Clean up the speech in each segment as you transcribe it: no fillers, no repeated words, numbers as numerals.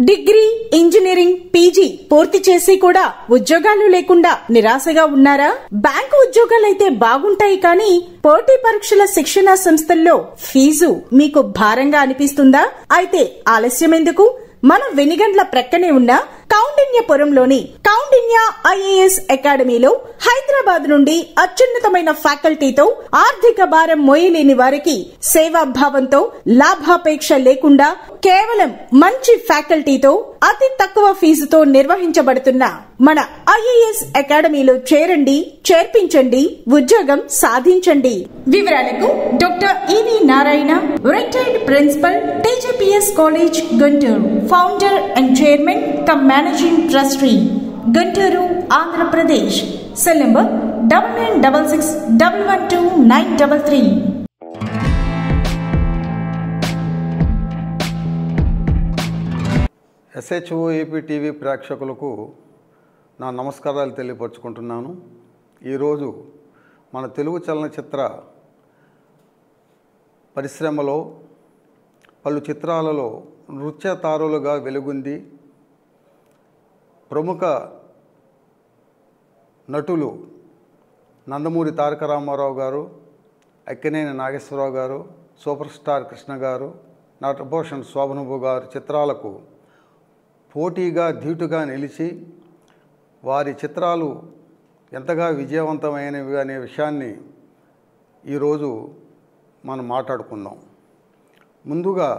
Degree, engineering, PG పూర్తి చేసి కూడా ఉద్యోగాలు లేకుండా నిరాశగా ఉన్నారా? బ్యాంకు ఉద్యోగాలైతే బాగుంటాయి కానీ పోటీ పరీక్షల శిక్షణా సంస్థల్లో ఫీజు మీకు భారంగా అనిపిస్తుందా? అయితే ఆలస్యం ఎందుకు? మన వెనిగండ్ల ప్రక్కనే ఉన్న కౌండిన్యపురంలోని కౌండిన్య ఐఏఎస్ అకాడమీలో హైదరాబాద్ నుండి అత్యున్నతమైన ఫ్యాకల్టీతో ఆర్థిక భారం మోయలేని వారికి సేవాభావంతో లాభాపేక్ష లేకుండా కేవలం మంచి ఫ్యాకల్టీతో అతి తక్కువ ఫీజుతో నిర్వహించబడుతున్న మన ఐఏఎస్ అకాడమీలో చేరండి, చేర్పించండి, ఉద్యోగం సాధించండి. వివరాలకు doctor E V Narayana, retired principal, TGPS college, Guntur, founder and chairman cum managing trustee, Guntur, Andhra Pradesh. Cell number 9966112933. SHO AP TV ప్రేక్షకులకు నా నమస్కారాలు తెలియపరుచుకుంటున్నాను. ఈరోజు మన తెలుగు చలనచిత్ర పరిశ్రమలో పలు చిత్రాలలో నృత్య తారులుగా వెలుగొంది ప్రముఖ నటులు నందమూరి తారక రామారావు గారు, అక్కినేని నాగేశ్వరరావు గారు, సూపర్ స్టార్ కృష్ణ గారు, నటభూషణ్ శోభనబాబు గారు చిత్రాలకు పోటీగా ధీటుగా నిలిచి వారి చిత్రాలు ఎంతగా విజయవంతమైనవి అనే విషయాన్ని ఈరోజు మనం మాట్లాడుకుందాం. ముందుగా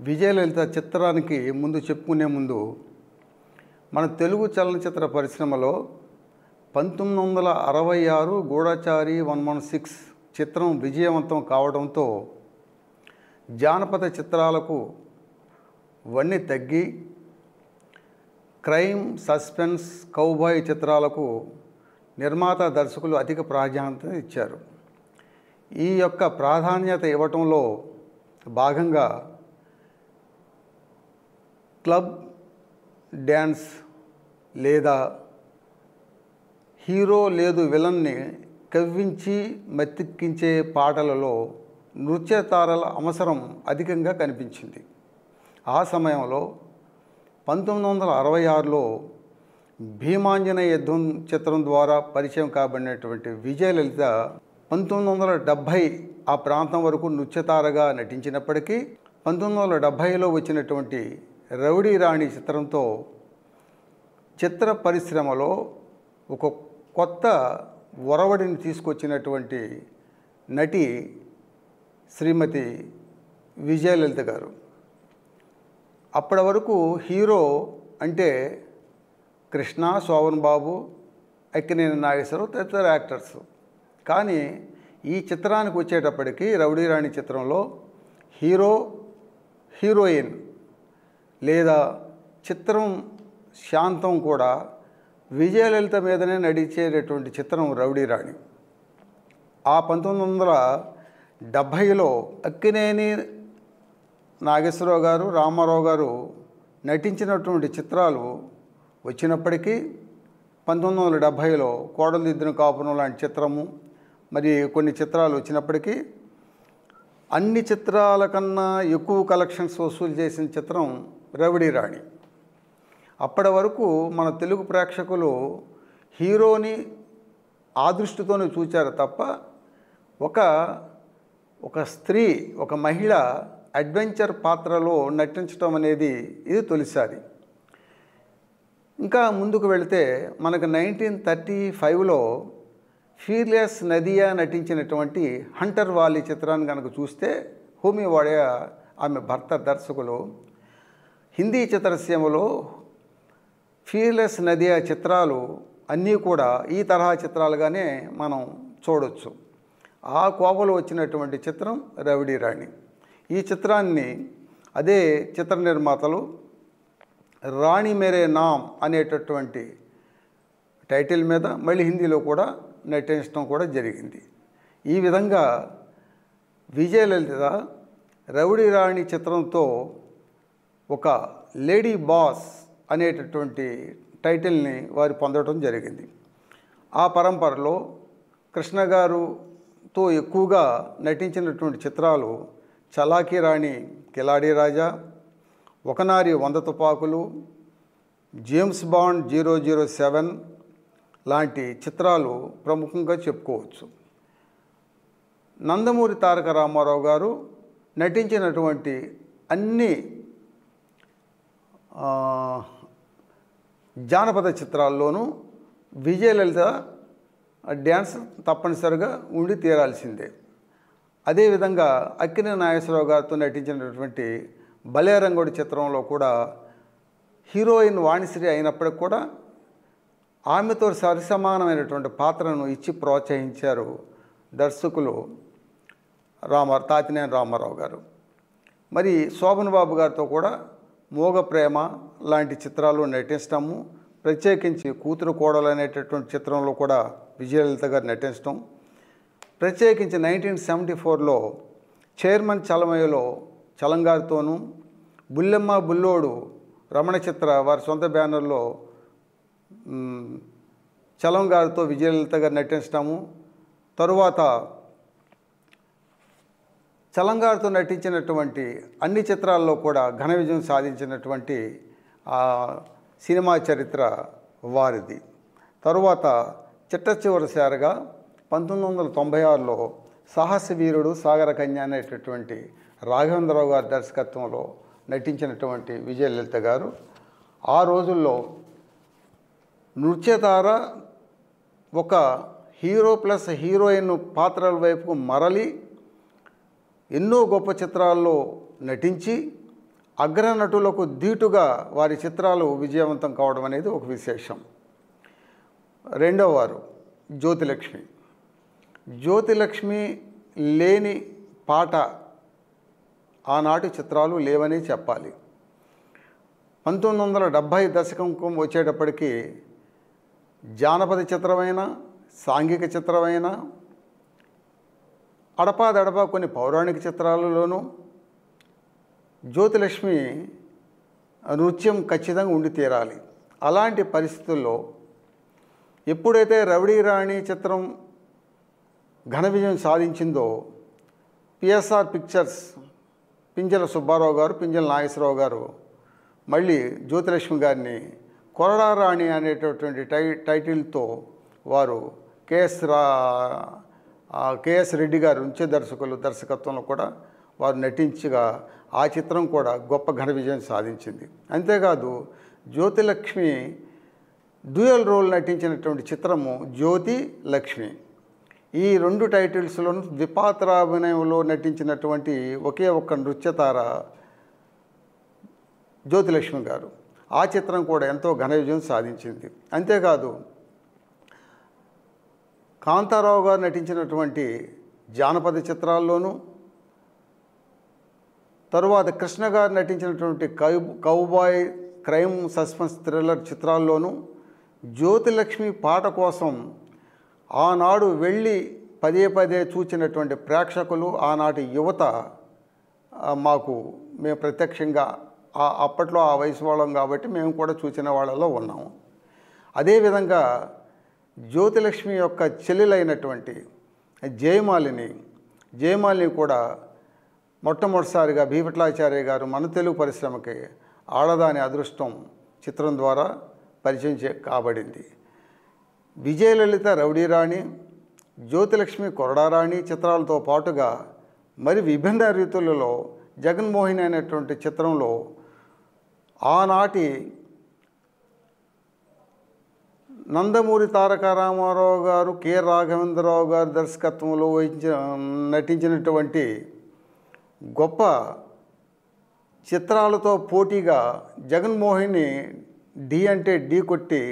విజయలలిత చిత్రానికి చెప్పుకునే ముందు మన తెలుగు చలనచిత్ర పరిశ్రమలో 1966 గూఢచారి 116 చిత్రం విజయవంతం కావడంతో జానపద చిత్రాలకు వన్నె తగ్గి క్రైమ్, సస్పెన్స్, కౌబాయ్ చిత్రాలకు నిర్మాత, దర్శకులు అధిక ప్రాధాన్యత ఇచ్చారు. ఈ యొక్క ప్రాధాన్యత ఇవ్వటంలో భాగంగా క్లబ్ డ్యాన్స్ లేదా హీరో లేదు విలన్ని కవ్వించి మత్తెక్కించే పాటలలో నృత్య తారల అవసరం అధికంగా కనిపించింది. ఆ సమయంలో 1966లో భీమాంజనేయ యుద్ధం చిత్రం ద్వారా పరిచయం కాబడినటువంటి విజయలలిత 1970 ఆ ప్రాంతం వరకు నృత్యతారగా నటించినప్పటికీ 1970లో వచ్చినటువంటి రౌడీ రాణి చిత్రంతో చిత్ర పరిశ్రమలో ఒక కొత్త ఒరవడిని తీసుకొచ్చినటువంటి నటి శ్రీమతి విజయలలిత గారు. అప్పటి వరకు హీరో అంటే కృష్ణ, శోభన్ బాబు, అక్కినేని నాగేశ్వరరావు తదితర యాక్టర్స్. కానీ ఈ చిత్రానికి వచ్చేటప్పటికి రౌడీ రాణి చిత్రంలో హీరో, హీరోయిన్ లేదా చిత్రం శాంతం కూడా విజయలలిత మీదనే నడిచేటటువంటి చిత్రం రౌడీ రాణి. ఆ 1970లో అక్కినేని నాగేశ్వరరావు గారు, రామారావు గారు నటించినటువంటి చిత్రాలు వచ్చినప్పటికీ 1970లో కోడలు దిద్దిన కాపురం లాంటి చిత్రము, మరి కొన్ని చిత్రాలు వచ్చినప్పటికీ అన్ని చిత్రాల కన్నా ఎక్కువ కలెక్షన్స్ వసూలు చేసిన చిత్రం రౌడీ రాణి. అప్పటి వరకు మన తెలుగు ప్రేక్షకులు హీరోని ఆ దృష్టితోనే చూచారు తప్ప ఒక స్త్రీ, ఒక మహిళ అడ్వెంచర్ పాత్రలో నటించడం అనేది ఇది తొలిసారి. ఇంకా ముందుకు వెళితే మనకు 1935లో ఫీర్లెస్ నదియా నటించినటువంటి హంటర్ వాలీ చిత్రాన్ని కనుక చూస్తే హోమీ వాడియా ఆమె భర్త దర్శకులు. హిందీ చిత్రసీమలో ఫీర్లెస్ నదియా చిత్రాలు అన్నీ కూడా ఈ తరహా చిత్రాలుగానే మనం చూడవచ్చు. ఆ కోవలో వచ్చినటువంటి చిత్రం రౌడీ రాణి. ఈ చిత్రాన్ని అదే చిత్ర నిర్మాతలు రాణి మేరే నామ్ అనేటటువంటి టైటిల్ మీద మళ్ళీ హిందీలో కూడా నటించడం కూడా జరిగింది. ఈ విధంగా విజయలలిత రౌడీ రాణి చిత్రంతో ఒక లేడీ బాస్ అనేటటువంటి టైటిల్ని వారు పొందడం జరిగింది. ఆ పరంపరలో కృష్ణ గారుతో ఎక్కువగా నటించినటువంటి చిత్రాలు చలాకీ రాణి కిలాడి రాజా, ఒకనారి 100 తుపాకులు, జేమ్స్ బాండ్ 007 లాంటి చిత్రాలు ప్రముఖంగా చెప్పుకోవచ్చు. నందమూరి తారక రామారావు గారు నటించినటువంటి అన్ని జానపద చిత్రాల్లోనూ విజయలలిత డ్యాన్స్ తప్పనిసరిగా ఉండి తీరాల్సిందే. అదేవిధంగా అక్కినేని నాగేశ్వరరావు గారితో నటించినటువంటి బలేరంగడి చిత్రంలో కూడా హీరోయిన్ వాణిశ్రీ అయినప్పటికి కూడా ఆమెతో సరిసమానమైనటువంటి పాత్రను ఇచ్చి ప్రోత్సహించారు దర్శకులు తాతినేని రామారావు గారు. మరి శోభన్ బాబు గారితో కూడా మోగ ప్రేమ లాంటి చిత్రాలు నటించడము, ప్రత్యేకించి కూతురు కోడలు అనేటటువంటి చిత్రంలో కూడా విజయలలిత గారు నటించడం, ప్రత్యేకించి 1974లో చైర్మన్ చలమయ్యలో చలంగారితోనూ, బుల్లెమ్మ బుల్లోడు రమణ చిత్ర వారి సొంత బ్యానర్లో చలం గారితో విజయలలిత గారు నటించడము, తరువాత చలం గారితో నటించినటువంటి అన్ని చిత్రాల్లో కూడా ఘన విజయం సాధించినటువంటి సినిమా చరిత్ర వారిది. తరువాత చిట్ట చివరిసారిగా 1996లో సాహస వీరుడు సాగర కన్య అనేటటువంటి రాఘవేంద్రరావు గారి దర్శకత్వంలో నటించినటువంటి విజయలలిత గారు ఆ రోజుల్లో నృత్యతార ఒక హీరో ప్లస్ హీరోయిన్ పాత్రల వైపుకు మరలి ఎన్నో గొప్ప చిత్రాల్లో నటించి అగ్రనటులకు ధీటుగా వారి చిత్రాలు విజయవంతం కావడం అనేది ఒక విశేషం. రెండవ వారు జ్యోతిలక్ష్మి. జ్యోతిలక్ష్మి లేని పాట ఆనాటి చిత్రాలు లేవని చెప్పాలి. 1970 దశకం వచ్చేటప్పటికి జానపద చిత్రమైన, సాంఘిక చిత్రమైన, అడపాదడపా కొన్ని పౌరాణిక చిత్రాలలోనూ జ్యోతిలక్ష్మి నృత్యం ఖచ్చితంగా ఉండి తీరాలి. అలాంటి పరిస్థితుల్లో ఎప్పుడైతే రౌడీ రాణి చిత్రం ఘన విజయం సాధించిందో పిఎస్ఆర్ పిక్చర్స్ పింజల సుబ్బారావు గారు, పింజల నాగేశ్వరరావు గారు మళ్ళీ జ్యోతిలక్ష్మి గారిని కొరడా రాణి అనేటటువంటి టైటిల్తో వారు కేఎస్ రెడ్డి గారు నృత్య దర్శకులు దర్శకత్వంలో కూడా వారు నటించగా ఆ చిత్రం కూడా గొప్ప ఘన విజయం సాధించింది. అంతేకాదు జ్యోతిలక్ష్మి డ్యూయల్ రోల్ నటించినటువంటి చిత్రము జ్యోతి లక్ష్మి. ఈ 2 టైటిల్స్లోనూ ద్విపాత్రాభినయంలో నటించినటువంటి ఒకే ఒక్క నృత్యతార జ్యోతిలక్ష్మి గారు. ఆ చిత్రం కూడా ఎంతో ఘన విజయం సాధించింది. అంతేకాదు కాంతారావు గారు నటించినటువంటి జానపద చిత్రాల్లోనూ, తరువాత కృష్ణ గారు నటించినటువంటి కౌబాయ్ క్రైమ్ సస్పెన్స్ థ్రిల్లర్ చిత్రాల్లోనూ జ్యోతిలక్ష్మి పాట కోసం ఆనాడు వెళ్ళి పదే పదే చూచినటువంటి ప్రేక్షకులు, ఆనాటి యువత మేము ప్రత్యక్షంగా అప్పట్లో ఆ వయసు వాళ్ళం కాబట్టి మేము కూడా చూసిన వాళ్ళలో ఉన్నాము. అదేవిధంగా జ్యోతిలక్ష్మి యొక్క చెల్లెలైనటువంటి జయమాలిని కూడా మొట్టమొదటిసారిగా భీపట్లాచార్య గారు మన తెలుగు పరిశ్రమకి ఆడదాని అదృష్టం చిత్రం ద్వారా పరిచయం కాబడింది. విజయలలిత రౌడీ రాణి, జ్యోతిలక్ష్మి కొరడా రాణి చిత్రాలతో పాటుగా మరి విభిన్న రీతులలో జగన్మోహిని అనేటువంటి చిత్రంలో ఆనాటి నందమూరి తారక రామారావు గారు, కె రాఘవేంద్రరావు గారు దర్శకత్వంలో నటించినటువంటి గొప్ప చిత్రాలతో పోటీగా జగన్మోహిని ఢీ అంటే ఢీ కొట్టి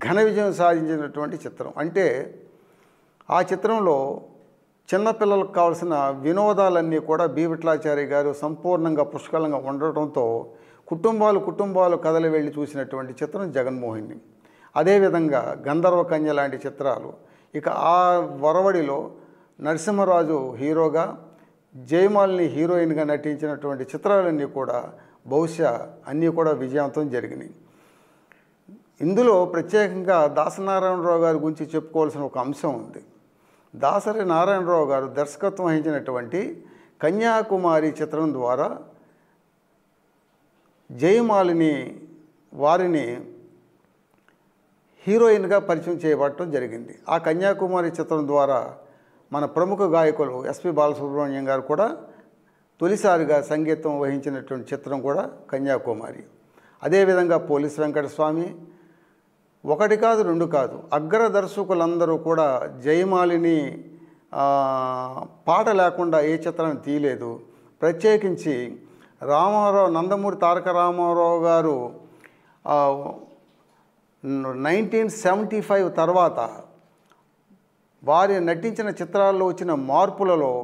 ఘన విజయం సాధించినటువంటి చిత్రం. అంటే ఆ చిత్రంలో చిన్నపిల్లలకు కావాల్సిన వినోదాలన్నీ కూడా భీపట్లాచార్య గారు సంపూర్ణంగా పుష్కలంగా ఉండటంతో కుటుంబాలు కథలు వెళ్ళి చూసినటువంటి చిత్రం జగన్మోహిని. అదేవిధంగా గంధర్వ కన్య లాంటి చిత్రాలు. ఇక ఆ వరవడిలో నరసింహరాజు హీరోగా, జయమాలిని హీరోయిన్గా నటించినటువంటి చిత్రాలన్నీ కూడా బహుశా అన్నీ కూడా విజయవంతం జరిగినాయి. ఇందులో ప్రత్యేకంగా దాసనారాయణరావు గారి గురించి చెప్పుకోవాల్సిన ఒక అంశం ఉంది. దాసరి నారాయణరావు గారు దర్శకత్వం వహించినటువంటి కన్యాకుమారి చిత్రం ద్వారా జయమాలిని వారిని హీరోయిన్గా పరిచయం చేయబడటం జరిగింది. ఆ కన్యాకుమారి చిత్రం ద్వారా మన ప్రముఖ గాయకులు ఎస్పి బాలసుబ్రహ్మణ్యం గారు కూడా తొలిసారిగా సంగీతం వహించినటువంటి చిత్రం కూడా కన్యాకుమారి. అదేవిధంగా పోలీస్ వెంకటస్వామి, ఒకటి కాదు రెండు కాదు, అగ్ర దర్శకులందరూ కూడా జయమాలిని పాట లేకుండా ఏ చిత్రం తీయలేదు. ప్రత్యేకించి రామారావు, నందమూరి తారక రామారావు గారు 1975 తర్వాత వారి నటించిన చిత్రాల్లో వచ్చిన మార్పులలో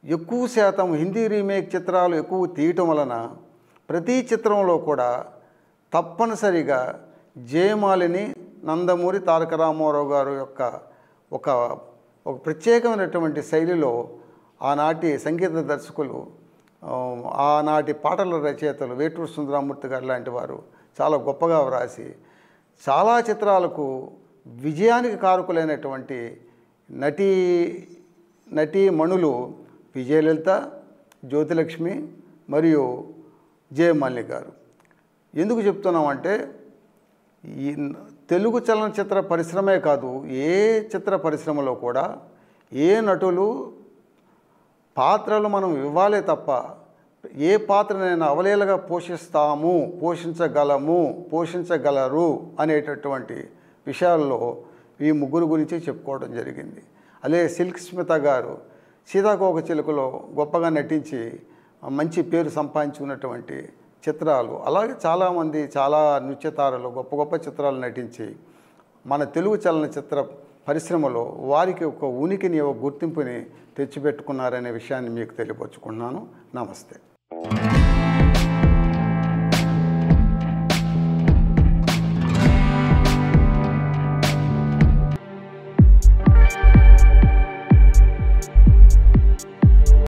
ఎక్కువ శాతం హిందీ రీమేక్ చిత్రాలు ఎక్కువ తీయటం వలన ప్రతి చిత్రంలో కూడా తప్పనిసరిగా జయమాలిని నందమూరి తారక రామారావు గారు యొక్క ఒక ప్రత్యేకమైనటువంటి శైలిలో ఆనాటి సంగీత దర్శకులు, ఆనాటి పాటల రచయితలు వేటూరి సుందరమూర్తి గారు లాంటి వారు చాలా గొప్పగా వ్రాసి చాలా చిత్రాలకు విజయానికి కారకులైనటువంటి నటీమణులు విజయలలిత, జ్యోతిలక్ష్మి మరియు జయమాలిని గారు. ఎందుకు చెప్తున్నామంటే ఈ తెలుగు చలనచిత్ర పరిశ్రమే కాదు, ఏ చిత్ర పరిశ్రమలో కూడా ఏ నటులు పాత్రలు మనం ఇవ్వాలే తప్ప ఏ పాత్రనైనా అవలీలగా పోషించగలరు అనేటటువంటి విషయాల్లో ఈ ముగ్గురు గురించి చెప్పుకోవడం జరిగింది. అలాగే సిల్క్ స్మిత గారు సీతాకోకచిలుకలో గొప్పగా నటించి మంచి పేరు సంపాదించుకున్నటువంటి చిత్రాలు, అలాగే చాలామంది చాలా నృత్యతారలు గొప్ప గొప్ప చిత్రాలు నటించి మన తెలుగు చలనచిత్ర పరిశ్రమలో వారికి ఒక ఉనికిని, ఒక గుర్తింపుని తెచ్చిపెట్టుకున్నారనే విషయాన్ని మీకు తెలియపరుచుకున్నాను. నమస్తే.